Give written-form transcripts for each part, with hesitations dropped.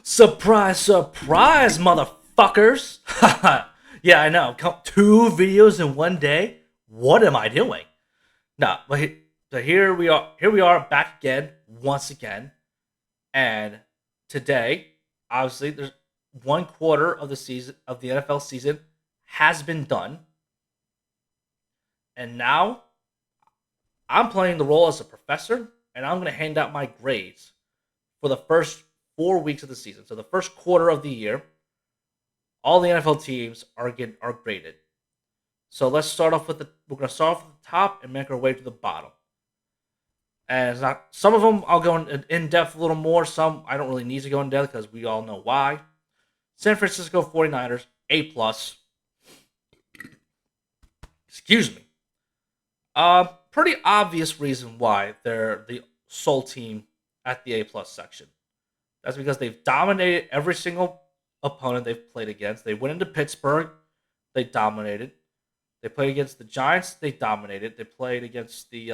Surprise, surprise, motherfuckers! Yeah, I know. Two videos in one day. What am I doing? No, but here we are. Here we are back again, once again. And today, obviously, there's 1/4 of the season of the NFL season has been done, and now I'm playing the role as a professor, and I'm going to hand out my grades for the first 4 weeks of the season. So the first quarter of the year, all the NFL teams are graded. So let's start off with we're gonna start off at the top and make our way to the bottom. And it's not some of them I'll go in depth a little more. Some I don't really need to go in depth because we all know why. San Francisco 49ers A plus. Excuse me. Pretty obvious reason why they're the sole team at the A plus section. That's because they've dominated every single opponent they've played against. They went into Pittsburgh, they dominated. They played against the Giants, they dominated. They played against they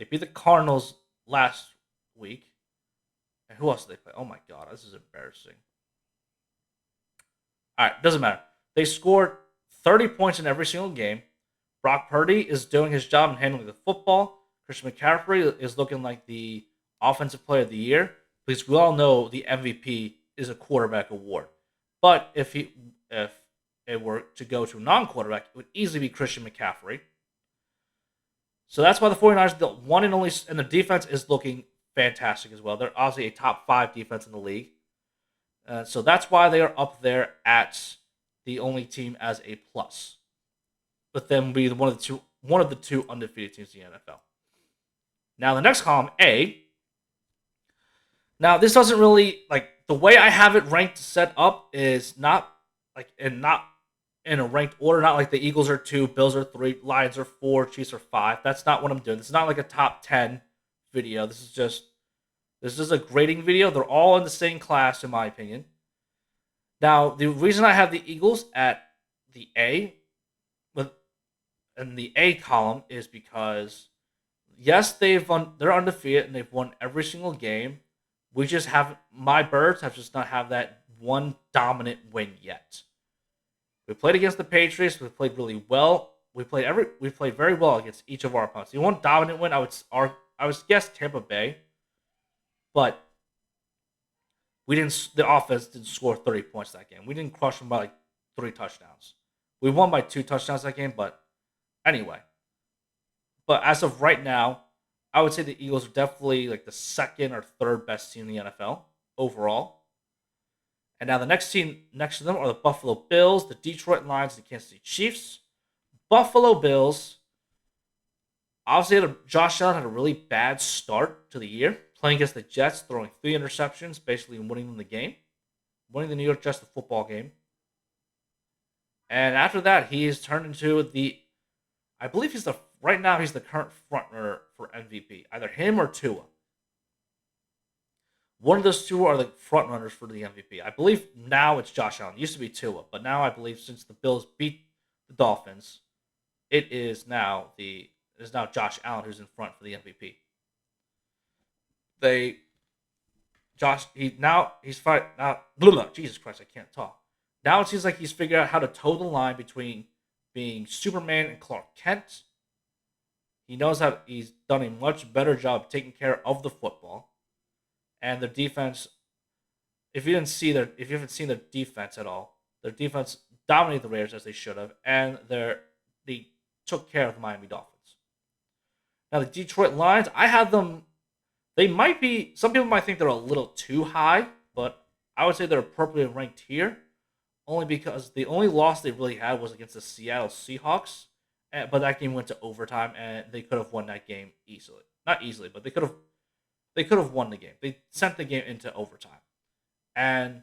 beat the Cardinals last week. And who else did they play? Oh my god, this is embarrassing. Alright, doesn't matter. They scored 30 points in every single game. Brock Purdy is doing his job in handling the football. Christian McCaffrey is looking like the offensive player of the year. Because we all know the MVP is a quarterback award. But if it were to go to a non-quarterback, it would easily be Christian McCaffrey. So that's why the 49ers, the one and only, and the defense is looking fantastic as well. They're obviously a top 5 defense in the league. So that's why they are up there at the only team as a plus. With them being one of the two undefeated teams in the NFL. Now the next column, A. Now this doesn't really the way I have it ranked set up is not in a ranked order. Not like the Eagles are 2, Bills are 3, Lions are 4, Chiefs are 5. That's not what I'm doing. This is not like a top 10 video. This is a grading video. They're all in the same class, in my opinion. Now, the reason I have the Eagles at the A in the A column is because yes, they're undefeated and they've won every single game. We just haven't. My birds have just not have that one dominant win yet. We played against the Patriots. We played really well. We played very well against each of our opponents. The one dominant win, I would guess Tampa Bay, but we didn't. The offense didn't score 30 points that game. We didn't crush them by 3 touchdowns. We won by 2 touchdowns that game, but anyway. But as of right now, I would say the Eagles are definitely the second or third best team in the NFL overall. And now the next team next to them are the Buffalo Bills, the Detroit Lions, and the Kansas City Chiefs. Buffalo Bills, obviously Josh Allen had a really bad start to the year, playing against the Jets, throwing 3 interceptions, basically winning them the game. Winning the New York Jets the football game. And after that, he's turned into I believe right now he's the current frontrunner for MVP. Either him or Tua. One of those two are the front runners for the MVP. I believe now it's Josh Allen. It used to be Tua, but now I believe since the Bills beat the Dolphins, it is now Josh Allen who's in front for the MVP. He's fighting now. Jesus Christ, I can't talk. Now it seems like he's figured out how to toe the line between being Superman and Clark Kent. He knows how he's done a much better job taking care of the football. And their defense, if you haven't seen their defense at all, their defense dominated the Raiders as they should have, and they took care of the Miami Dolphins. Now the Detroit Lions, I have them. They might be. Some people might think they're a little too high, but I would say they're appropriately ranked here, only because the only loss they really had was against the Seattle Seahawks, but that game went to overtime, and they could have won that game easily. Not easily, but they could have won the game. They sent the game into overtime. And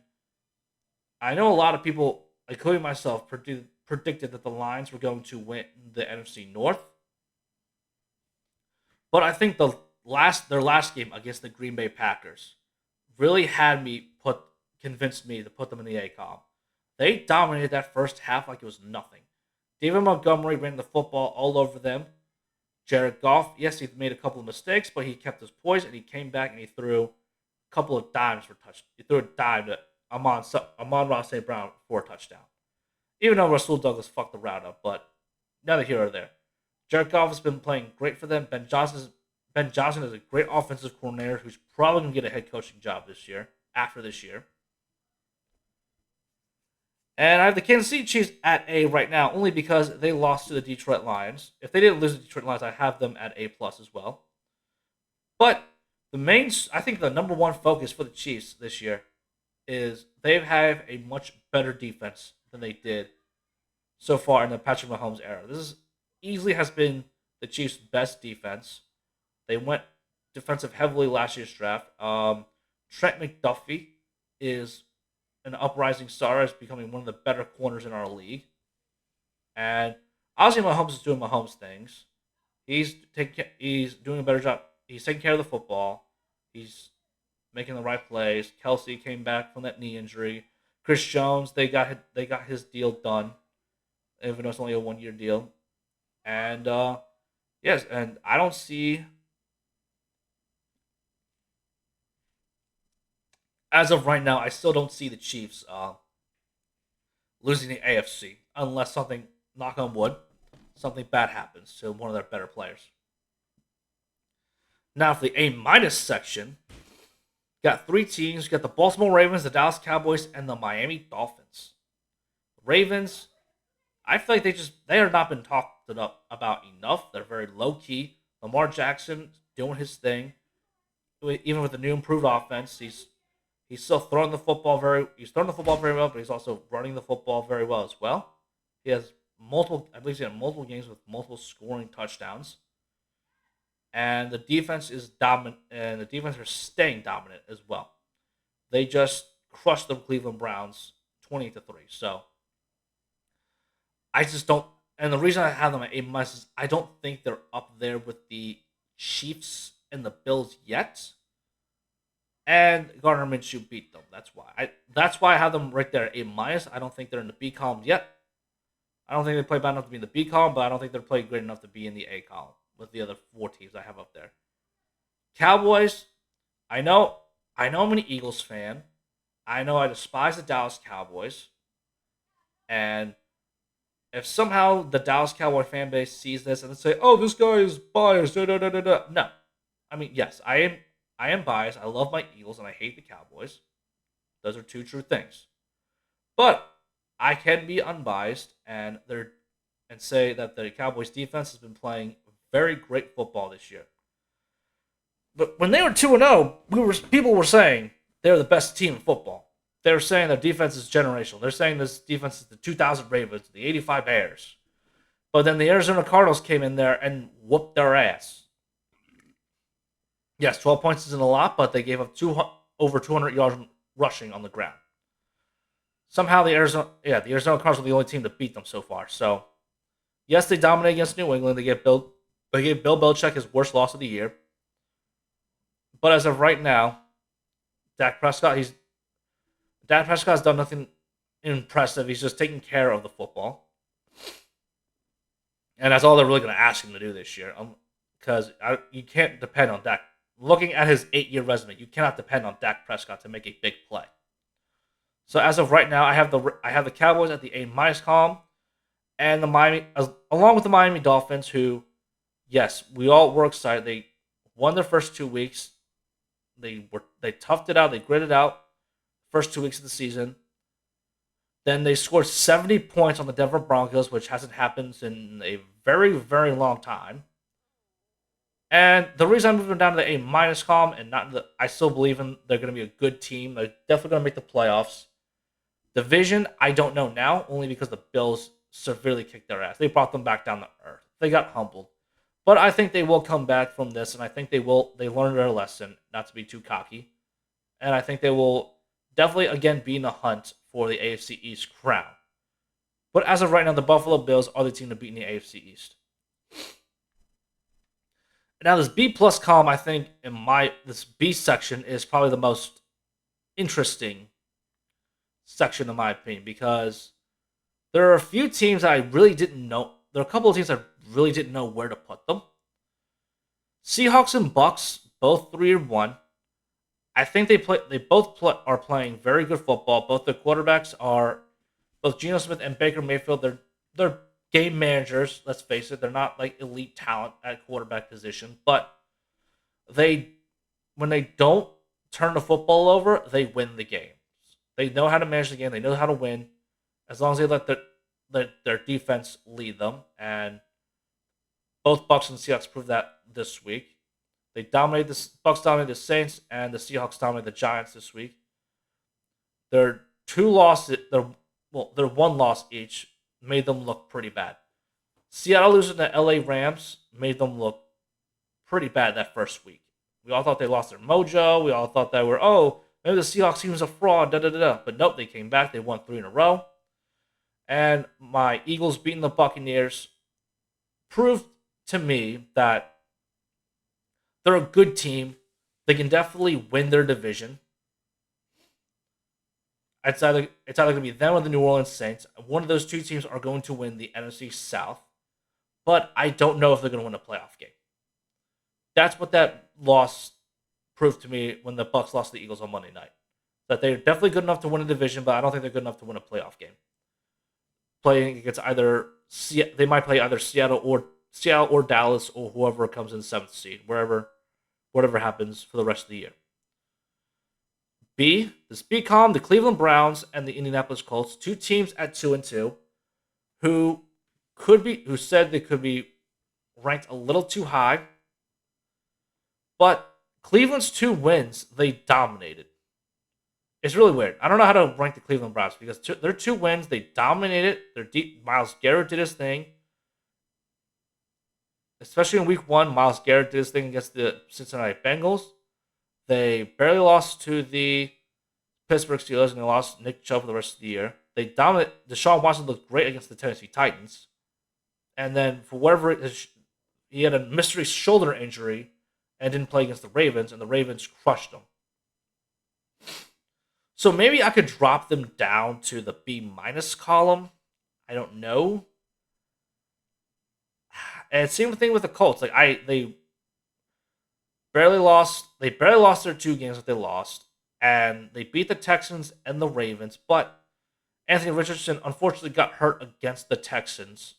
I know a lot of people, including myself, predicted that the Lions were going to win the NFC North. But I think their last game against the Green Bay Packers really convinced me to put them in the A column. They dominated that first half like it was nothing. David Montgomery ran the football all over them. Jared Goff, yes, he made a couple of mistakes, but he kept his poise and he came back and he threw couple of dimes for touch. He threw a dime to Amon Ross St. Brown for a touchdown. Even though Rasul Douglas fucked the route up, but neither here or there. Jared Goff has been playing great for them. Ben Johnson is a great offensive coordinator who's probably going to get a head coaching job this year, after this year. And I have the Kansas City Chiefs at A right now, only because they lost to the Detroit Lions. If they didn't lose to the Detroit Lions, I have them at A plus as well. But I think the number one focus for the Chiefs this year is they have a much better defense than they did so far in the Patrick Mahomes era. Easily has been the Chiefs' best defense. They went defensive heavily last year's draft. Trent McDuffie is an uprising star, is becoming one of the better corners in our league. And obviously Mahomes is doing Mahomes things. He's doing a better job. He's taking care of the football. He's making the right plays. Kelsey came back from that knee injury. Chris Jones, they got his deal done, even though it's only a 1-year deal. And yes, and I don't see, as of right now, I still don't see the Chiefs losing the AFC unless something, knock on wood, something bad happens to one of their better players. Now for the A minus section, got 3 teams. You got the Baltimore Ravens, the Dallas Cowboys, and the Miami Dolphins. Ravens, I feel like they are not been talked about enough. They're very low key. Lamar Jackson doing his thing, even with the new improved offense. He's still throwing the football very well, but he's also running the football very well as well. He has multiple games with multiple scoring touchdowns. And the defense is dominant, and the defense are staying dominant as well. They just crushed the Cleveland Browns 20-3. So I just don't, and the reason I have them at A minus is I don't think they're up there with the Chiefs and the Bills yet. And Gardner Minshew beat them. That's why I have them right there at A minus. I don't think they're in the B column yet. I don't think they play bad enough to be in the B column, but I don't think they're playing great enough to be in the A column with the other 4 teams I have up there. Cowboys, I know I'm an Eagles fan. I know I despise the Dallas Cowboys. And if somehow the Dallas Cowboy fan base sees this and they say, "Oh, this guy is biased," no. I mean, yes, I am biased. I love my Eagles and I hate the Cowboys. Those are 2 true things. But I can be unbiased and say that the Cowboys defense has been playing very great football this year. But when they were 2-0, people were saying they're the best team in football. They were saying their defense is generational. They're saying this defense is the 2000 Ravens, the 85 Bears. But then the Arizona Cardinals came in there and whooped their ass. Yes, 12 points isn't a lot, but they gave up over 200 yards rushing on the ground. Somehow the Arizona Cardinals are the only team to beat them so far. So, yes, they dominate against New England. They gave Bill Belichick his worst loss of the year. But as of right now, Dak Prescott's done nothing impressive. He's just taking care of the football. And that's all they're really going to ask him to do this year. Because you can't depend on Dak. Looking at his 8-year resume, you cannot depend on Dak Prescott to make a big play. So as of right now, I have the Cowboys at the A- column, and along with the Miami Dolphins, who, yes, we all were excited. They won their first 2 weeks. They toughed it out. They gritted out first 2 weeks of the season. Then they scored 70 points on the Denver Broncos, which hasn't happened in a very, very long time. And the reason I'm moving down to the A- column and I still believe they're going to be a good team. They're definitely going to make the playoffs. Division, I don't know now, only because the Bills severely kicked their ass. They brought them back down to earth. They got humbled. But I think they will come back from this, and I think they learned their lesson, not to be too cocky. And I think they will definitely, again, be in the hunt for the AFC East crown. But as of right now, the Buffalo Bills are the team to beat in the AFC East. Now, this B-plus column, I think, this B section is probably the most interesting section, in my opinion, because there are a few teams that I really didn't know. There are a couple of teams I really didn't know where to put them. Seahawks and Bucks, both 3-1. I think they both are playing very good football. Both the quarterbacks are both Geno Smith and Baker Mayfield. They're game managers. Let's face it, they're not like elite talent at quarterback position, but they when they don't turn the football over, they win the games. They know how to manage the game. They know how to win as long as they let their defense lead them. And both Bucks and Seahawks proved that this week. Bucks dominated the Saints, and the Seahawks dominated the Giants this week. Their two losses, their one loss each made them look pretty bad. Seattle losing to LA Rams made them look pretty bad that first week. We all thought they lost their mojo. We all thought that maybe the Seahawks team was a fraud, da da da da. But nope, they came back. They won three in a row. And my Eagles beating the Buccaneers proved to me that they're a good team. They can definitely win their division. It's either going to be them or the New Orleans Saints. One of those two teams are going to win the NFC South, but I don't know if they're going to win a playoff game. That's what that loss proved to me when the Bucks lost to the Eagles on Monday night. That they're definitely good enough to win a division, but I don't think they're good enough to win a playoff game. Playing against they might play either Seattle or Dallas or whoever comes in the seventh seed, whatever happens for the rest of the year. This B column, the Cleveland Browns and the Indianapolis Colts, two teams at 2-2, who said they could be ranked a little too high, but Cleveland's two wins, they dominated. It's really weird. I don't know how to rank the Cleveland Browns because their two wins, they dominated. Myles Garrett did his thing. Especially in week one, Myles Garrett did his thing against the Cincinnati Bengals. They barely lost to the Pittsburgh Steelers, and they lost Nick Chubb for the rest of the year. They dominated. Deshaun Watson looked great against the Tennessee Titans. And then, for whatever he had a mystery shoulder injury and didn't play against the Ravens, and the Ravens crushed them. So maybe I could drop them down to the B minus column. I don't know. And same thing with the Colts. They barely lost. They barely lost their two games that they lost, and they beat the Texans and the Ravens. But Anthony Richardson unfortunately got hurt against the Texans,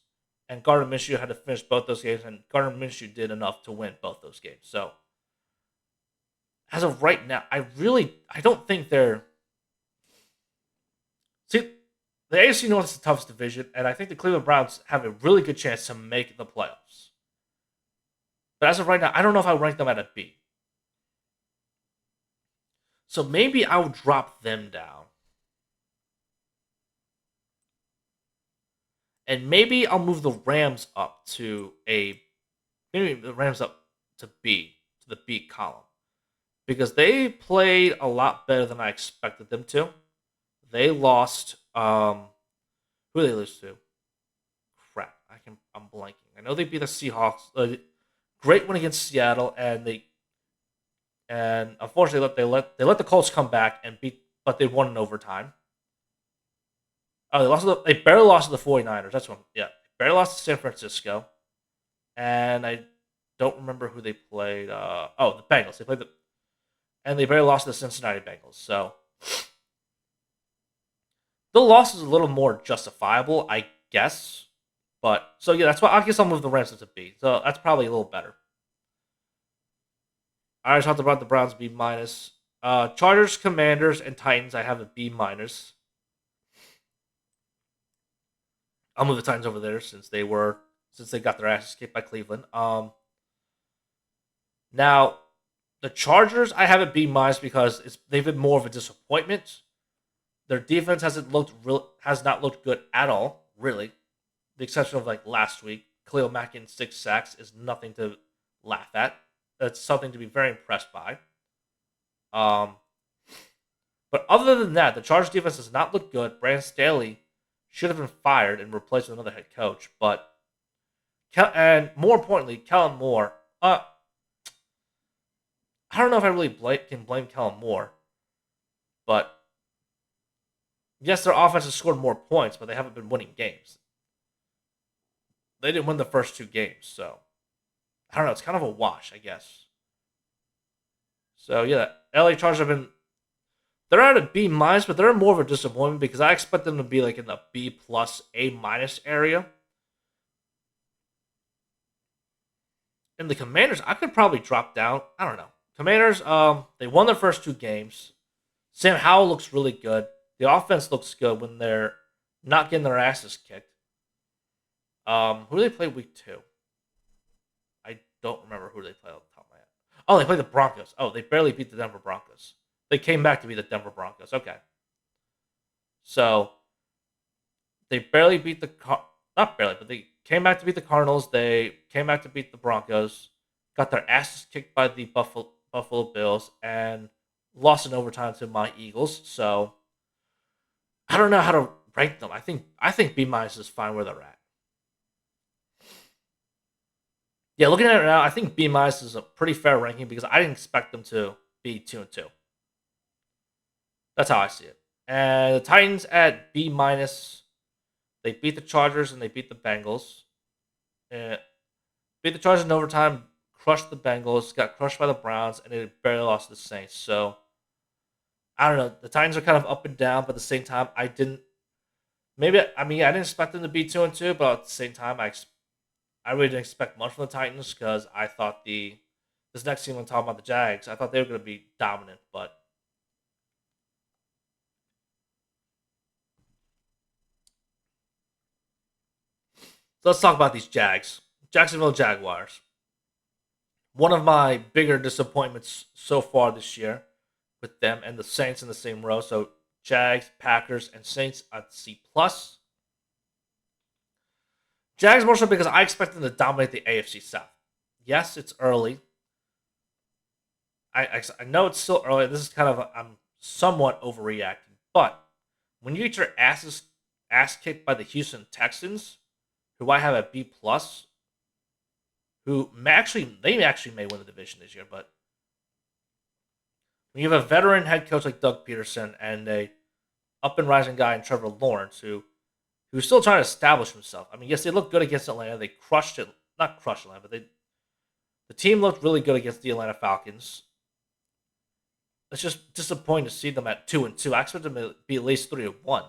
and Gardner Minshew had to finish both those games, and Gardner Minshew did enough to win both those games. So as of right now, I don't think they're. See, the AFC North is the toughest division, and I think the Cleveland Browns have a really good chance to make the playoffs. But as of right now, I don't know if I would rank them at a B. So maybe I would drop them down. And maybe I'll move the Rams up to maybe the Rams up to B, to the B column. Because they played a lot better than I expected them to. They lost. Who did they lose to? Crap, I'm blanking. I know they beat the Seahawks. Great win against Seattle, and unfortunately they let the Colts come back but they won in overtime. Oh, they barely lost to the 49ers. That's one. Yeah, barely lost to San Francisco, and I don't remember who they played. The Bengals. They barely lost to the Cincinnati Bengals. So. The loss is a little more justifiable, I guess. But, so yeah, that's why I guess I'll move the Rams to B. So that's probably a little better. I already talked about the Browns B minus. Chargers, Commanders, and Titans, I have a B minus. I'll move the Titans over there since they got their asses kicked by Cleveland. Now, the Chargers, I have a B minus because they've been more of a disappointment. Their defense has not looked good at all, really. The exception of last week, Khalil Mack in 6 sacks is nothing to laugh at. That's something to be very impressed by. But other than that, the Chargers defense does not look good. Brandon Staley should have been fired and replaced with another head coach. And more importantly, Kellen Moore. I don't know if I really can blame Kellen Moore, but. Yes, their offense has scored more points, but they haven't been winning games. They didn't win the first 2 games, so I don't know. It's kind of a wash, I guess. So yeah, LA Chargers have been they're at a B minus, but they're more of a disappointment because I expect them to be like in the B plus A minus area. And the Commanders, I could probably drop down. I don't know. Commanders, they won their first two games. Sam Howell looks really good. The offense looks good when they're not getting their asses kicked. Who do they play week 2? I don't remember who they played off the top of my head. Oh, they played the Broncos. Oh, they barely beat the Denver Broncos. They came back to beat the Denver Broncos. Okay. So they barely beat not barely, but they came back to beat the Cardinals. They came back to beat the Broncos. Got their asses kicked by the Buffalo Bills and lost in overtime to my Eagles. So I don't know how to rank them. I think B minus is fine where they're at. Yeah, looking at it now, I think B minus is a pretty fair ranking because I didn't expect them to be 2-2. That's how I see it. And the Titans at B minus. They beat the Chargers and they beat the Bengals. Beat the Chargers in overtime, crushed the Bengals, got crushed by the Browns, and they barely lost to the Saints. So I don't know. The Titans are kind of up and down, but at the same time, I didn't. Maybe I didn't expect them to be 2-2, but at the same time, I really didn't expect much from the Titans because I thought this next team I'm talking about the Jags, I thought they were going to be dominant, but so let's talk about these Jacksonville Jaguars. One of my bigger disappointments so far this year with them and the Saints in the same row. So Jags, Packers, and Saints at C plus. Jags more so because I expect them to dominate the AFC South. Yes, it's early. I know it's still early. This is kind of I'm somewhat overreacting, but when you get your ass kicked by the Houston Texans, who I have at B plus, who they actually may win the division this year, but when you have a veteran head coach like Doug Peterson and a up and rising guy in Trevor Lawrence who's still trying to establish himself. I mean, yes, they looked good against Atlanta. They crushed it, not crushed Atlanta, but the team looked really good against the Atlanta Falcons. It's just disappointing to see them at 2-2. I expect them to be at least 3-1.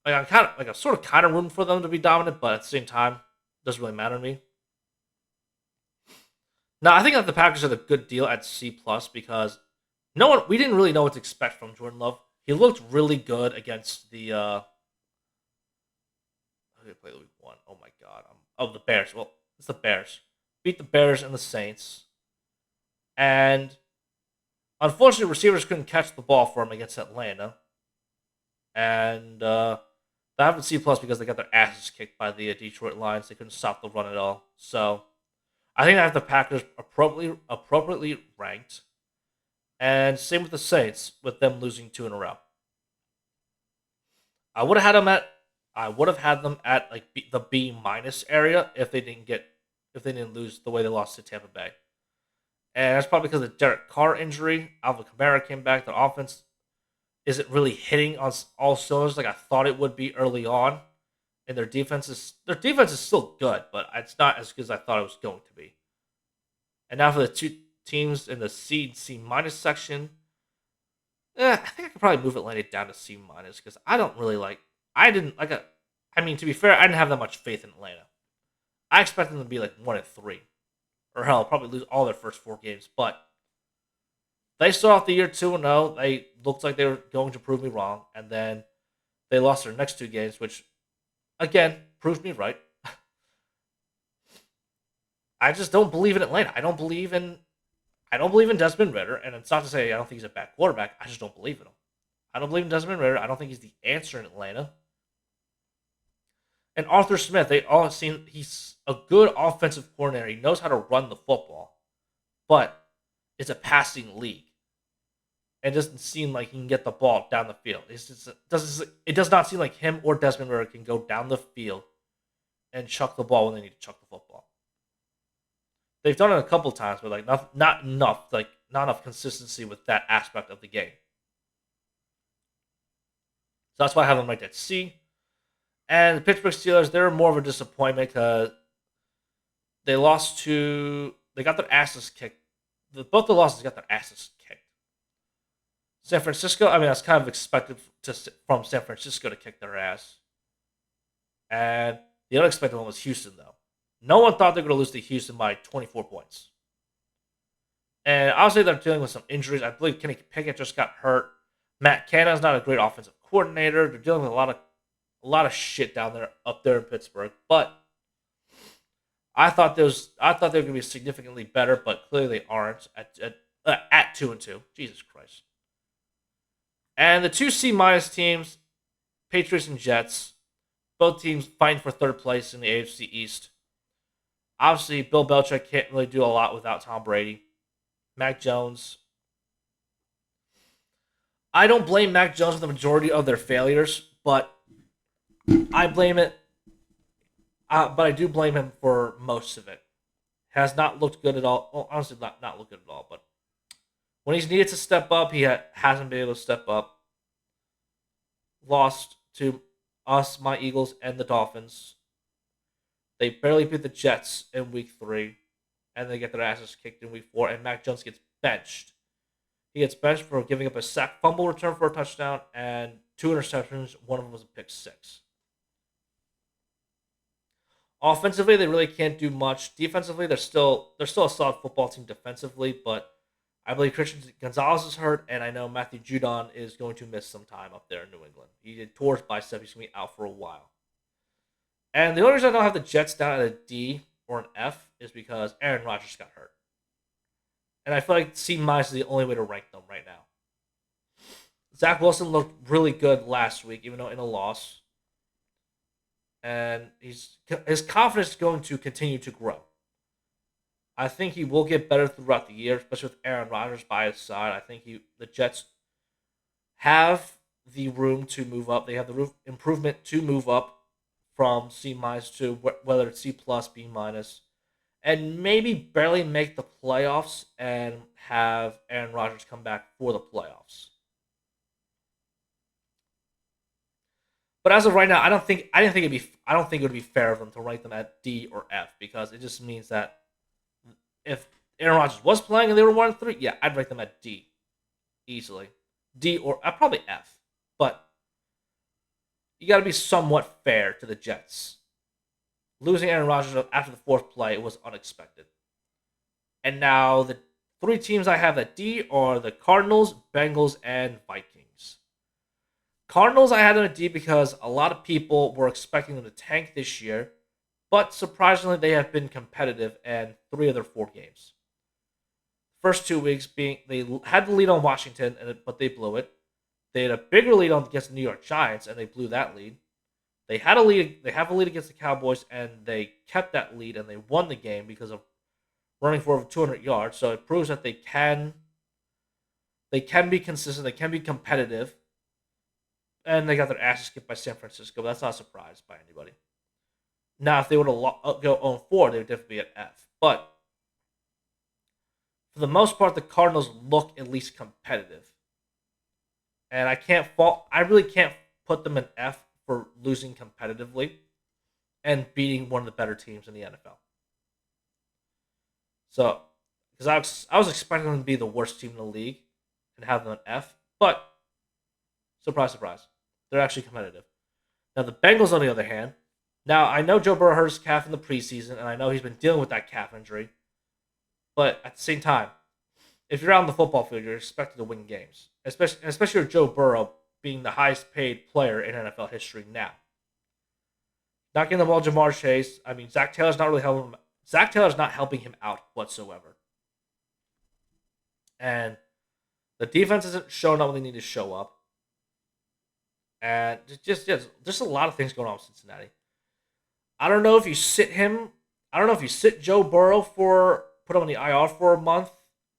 I'm sort of kind of rooting for them to be dominant, but at the same time, it doesn't really matter to me. Now, I think that the Packers are a good deal at C plus because we didn't really know what to expect from Jordan Love. He looked really good against the who did they play week 1? Oh my god. The Bears. Well, it's the Bears. Beat the Bears and the Saints. And unfortunately, receivers couldn't catch the ball for him against Atlanta. And they have a C plus because they got their asses kicked by the Detroit Lions. They couldn't stop the run at all. So I think I have the Packers appropriately ranked. And same with the Saints, with them losing 2 in a row. I would have had them at like the B minus area if they didn't lose the way they lost to Tampa Bay. And that's probably because of the Derek Carr injury. Alvin Kamara came back. The offense isn't really hitting on all cylinders like I thought it would be early on. And their defense is still good, but it's not as good as I thought it was going to be. And now for the two teams in the C minus section, I think I could probably move Atlanta down to C minus because I don't really like. To be fair, I didn't have that much faith in Atlanta. I expected them to be like 1-3, or hell, probably lose all their first 4 games. But they started off the year 2-0. They looked like they were going to prove me wrong, and then they lost their next 2 games, which again proved me right. I just don't believe in Atlanta. I don't believe in Desmond Ritter, and it's not to say I don't think he's a bad quarterback. I just don't believe in him. I don't believe in Desmond Ritter. I don't think he's the answer in Atlanta. And Arthur Smith, they all seen he's a good offensive coordinator. He knows how to run the football, but it's a passing league. It doesn't seem like he can get the ball down the field. It does not seem like him or Desmond Ritter can go down the field and chuck the ball when they need to chuck the football. They've done it a couple times, but like not enough consistency with that aspect of the game. So that's why I have them ranked at C. And the Pittsburgh Steelers, they're more of a disappointment because they got their asses kicked both the losses got their asses kicked. San Francisco, I mean, that's kind of expected from San Francisco to kick their ass. And the unexpected one was Houston, though. No one thought they were going to lose to Houston by 24 points. And obviously, they're dealing with some injuries. I believe Kenny Pickett just got hurt. Matt Canada's not a great offensive coordinator. They're dealing with a lot of shit down there, up there in Pittsburgh. But I thought they were going to be significantly better, but clearly they aren't at 2-2. Jesus Christ. And the two C- teams, Patriots and Jets, both teams fighting for third place in the AFC East. Obviously, Bill Belichick can't really do a lot without Tom Brady. Mac Jones. I don't blame Mac Jones for the majority of their failures, but I blame it. But I do blame him for most of it. Has not looked good at all. Well, honestly, not looked good at all. But when he's needed to step up, he hasn't been able to step up. Lost to us, my Eagles, and the Dolphins. They barely beat the Jets in Week 3, and they get their asses kicked in Week 4, and Mac Jones gets benched. He gets benched for giving up a sack fumble return for a touchdown and 2 interceptions. One of them was a pick 6. Offensively, they really can't do much. Defensively, they're still a solid football team defensively, but I believe Christian Gonzalez is hurt, and I know Matthew Judon is going to miss some time up there in New England. He did tore his bicep. He's going to be out for a while. And the only reason I don't have the Jets down at a D or an F is because Aaron Rodgers got hurt. And I feel like C- is the only way to rank them right now. Zach Wilson looked really good last week, even though in a loss. And his confidence is going to continue to grow. I think he will get better throughout the year, especially with Aaron Rodgers by his side. I think the Jets have the room to move up. They have the improvement to move up from C- to whether it's C+, B-, and maybe barely make the playoffs and have Aaron Rodgers come back for the playoffs. But as of right now, I don't think it would be fair of them to rank them at D or F because it just means that if Aaron Rodgers was playing and they were 1-3, yeah, I'd rank them at D easily. D or probably F. But you got to be somewhat fair to the Jets. Losing Aaron Rodgers after the 4th play was unexpected. And now the 3 teams I have at D are the Cardinals, Bengals, and Vikings. Cardinals I had them at D because a lot of people were expecting them to tank this year, but surprisingly they have been competitive in 3 of their 4 games. First 2 weeks being they had the lead on Washington, but they blew it. They had a bigger lead against the New York Giants, and they blew that lead. They had a lead. They have a lead against the Cowboys, and they kept that lead, and they won the game because of running for over 200 yards. So it proves that they can be consistent. They can be competitive, and they got their asses kicked by San Francisco. But that's not a surprise by anybody. Now, if they were to go 0-4, they would definitely be at F. But for the most part, the Cardinals look at least competitive. And I really can't put them in F for losing competitively and beating one of the better teams in the NFL. So, because I was expecting them to be the worst team in the league and have them an F, but surprise, surprise, they're actually competitive. Now, the Bengals, on the other hand, now I know Joe Burrow hurt his calf in the preseason, and I know he's been dealing with that calf injury, but at the same time, if you're out on the football field, you're expected to win games, especially with Joe Burrow being the highest paid player in NFL history now. Not getting the ball, Jamar Chase. I mean, Zach Taylor's not really helping him. Zach Taylor's not helping him out whatsoever. And the defense isn't showing up when they need to show up. And just a lot of things going on with Cincinnati. I don't know if you sit him. I don't know if you sit Joe Burrow put him on the IR for a month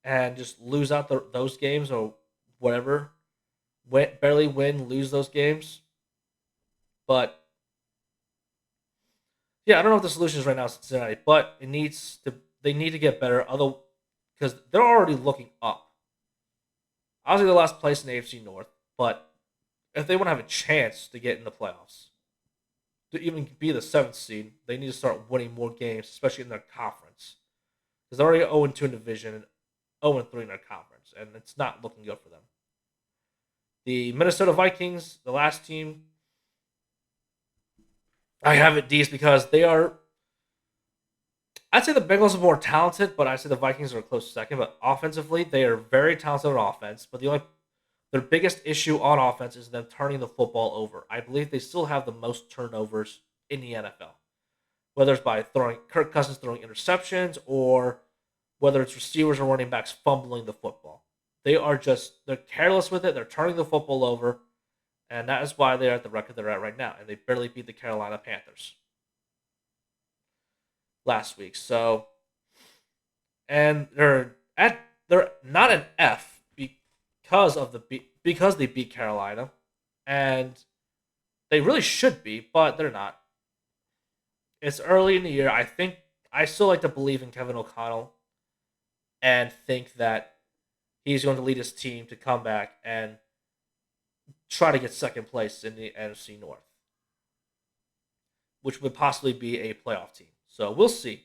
and just lose out those games or whatever. Barely win, lose those games. But yeah, I don't know what the solution is right now in Cincinnati, but they need to get better, because they're already looking up. Obviously, the last place in the AFC North, but if they want to have a chance to get in the playoffs, to even be the 7th seed, they need to start winning more games, especially in their conference. Because they're already 0-2 in division and 0-3 in their conference, and it's not looking good for them. The Minnesota Vikings, the last team, I have it D's because they are. I'd say the Bengals are more talented, but I'd say the Vikings are a close second. But offensively, they are very talented on offense. But their biggest issue on offense is them turning the football over. I believe they still have the most turnovers in the NFL, whether it's by throwing Kirk Cousins throwing interceptions or whether it's receivers or running backs fumbling the football. They're careless with it. They're turning the football over, and that is why they're at the record they're at right now. And they barely beat the Carolina Panthers last week. So, and they're not an F because they beat Carolina, and they really should be, but they're not. It's early in the year. I still like to believe in Kevin O'Connell and think that he's going to lead his team to come back and try to get second place in the NFC North, which would possibly be a playoff team. So we'll see.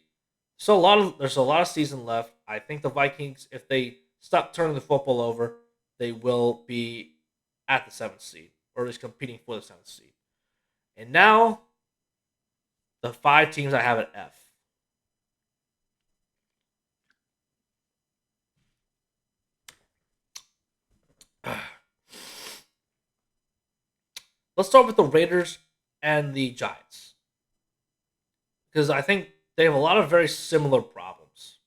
There's a lot of season left. I think the Vikings, if they stop turning the football over, they will be at the seventh seed, or at least competing for the seventh seed. And now, the 5 teams I have at F. Let's start with the Raiders and the Giants, because I think they have a lot of very similar problems.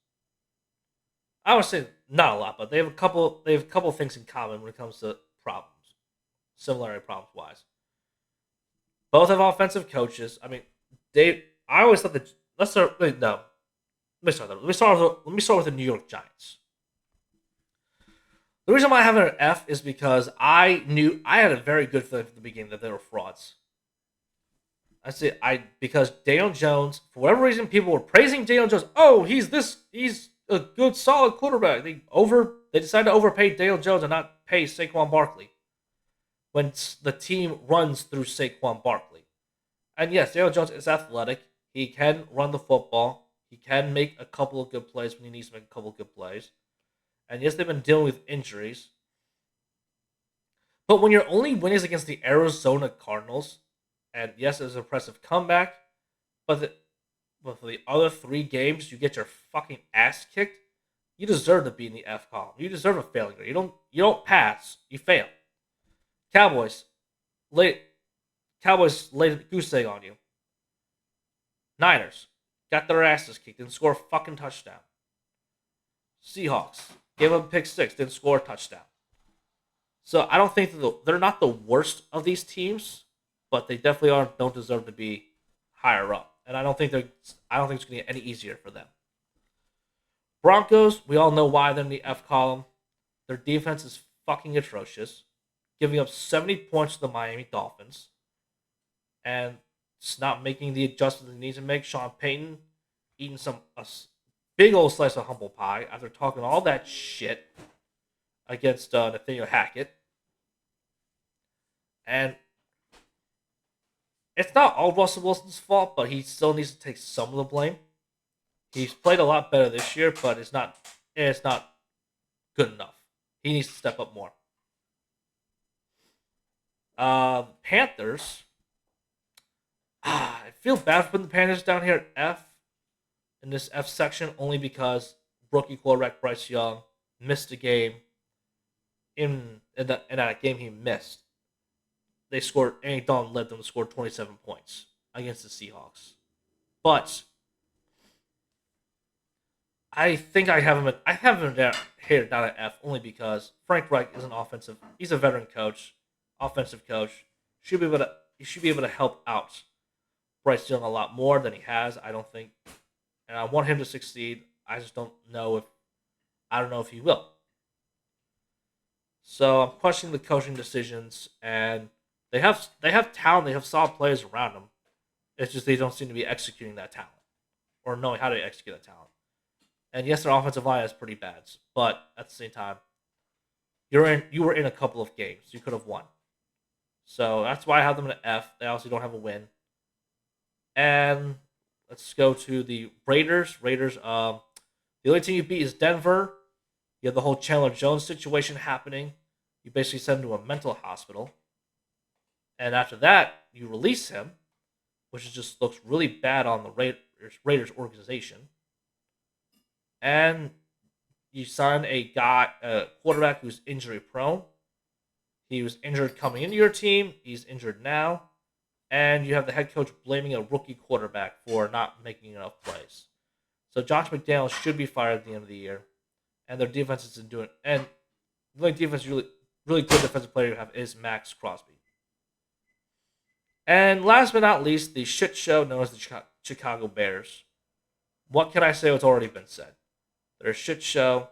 I would say not a lot, but they have a couple. They have a couple of things in common when it comes to problems, similarity problems wise. Both have offensive coaches. I mean, they. I always thought that. Let's start. Wait, no, let me start. Let me start with the New York Giants. The reason why I have it an F is because I knew I had a very good feeling from the beginning that they were frauds. Because Daniel Jones, for whatever reason, people were praising Daniel Jones. Oh, he's a good, solid quarterback. They decided to overpay Daniel Jones and not pay Saquon Barkley when the team runs through Saquon Barkley. And yes, Daniel Jones is athletic. He can run the football. He can make a couple of good plays when he needs to make a couple of good plays. And yes, they've been dealing with injuries. But when your only win is against the Arizona Cardinals, and yes, it was an impressive comeback, but for the other 3 games, you get your fucking ass kicked, you deserve to be in the F column. You deserve a failing grade. You don't pass, you fail. Cowboys laid a goose egg on you. Niners got their asses kicked, didn't score a fucking touchdown. Seahawks gave up a pick 6, didn't score a touchdown. So I don't think they're not the worst of these teams, but they definitely don't deserve to be higher up. And I don't think it's going to get any easier for them. Broncos, we all know why they're in the F column. Their defense is fucking atrocious, giving up 70 points to the Miami Dolphins, and it's not making the adjustments they need to make. Sean Payton eating a big old slice of humble pie after talking all that shit against Nathaniel Hackett. And it's not all Russell Wilson's fault, but he still needs to take some of the blame. He's played a lot better this year, but it's not good enough. He needs to step up more. Panthers. I feel bad for putting the Panthers down here at F in this F section only because rookie quarterback Bryce Young missed a game in that game he missed. They scored. Andy Dalton led them to score 27 points against the Seahawks. But I think I have him here down at F only because Frank Reich is he's a veteran coach, offensive coach. He should be able to help out Bryce Young a lot more than he has. I don't think, and I want him to succeed. I just don't know if he will. So I'm questioning the coaching decisions, and they have talent. They have solid players around them. It's just they don't seem to be executing that talent or knowing how to execute that talent. And yes, their offensive line is pretty bad, but at the same time, you were in a couple of games. You could have won. So that's why I have them in an F. They obviously don't have a win. And let's go to the Raiders. The only team you beat is Denver. You have the whole Chandler Jones situation happening. You basically send him to a mental hospital. And after that, you release him, which just looks really bad on the Raiders organization. And you sign a quarterback who's injury prone. He was injured coming into your team. He's injured now. And you have the head coach blaming a rookie quarterback for not making enough plays. So Josh McDaniels should be fired at the end of the year. And their defense isn't doing. And the only defense really good defensive player you have is Max Crosby. And last but not least, the shit show known as the Chicago Bears. What can I say what's already been said? They're a shit show.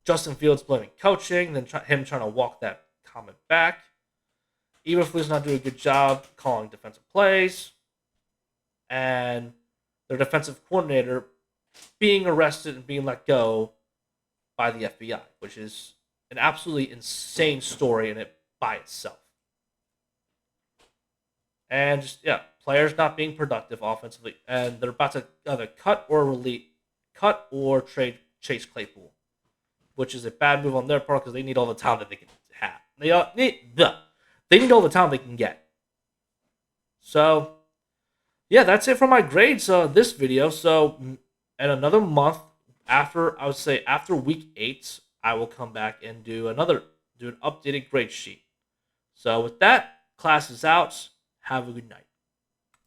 Justin Fields blaming coaching, then him trying to walk that comment back. Eberflus not doing a good job calling defensive plays. And their defensive coordinator being arrested and being let go by the FBI, which is an absolutely insane story in it by itself. And just, yeah, players not being productive offensively, and they're about to either cut or trade Chase Claypool, which is a bad move on their part because they need all the talent that they can have. They need all the talent they can get. So, yeah, that's it for my grades this video. So, in another month, after week 8, I will come back and do an updated grade sheet. So, with that, class is out. Have a good night.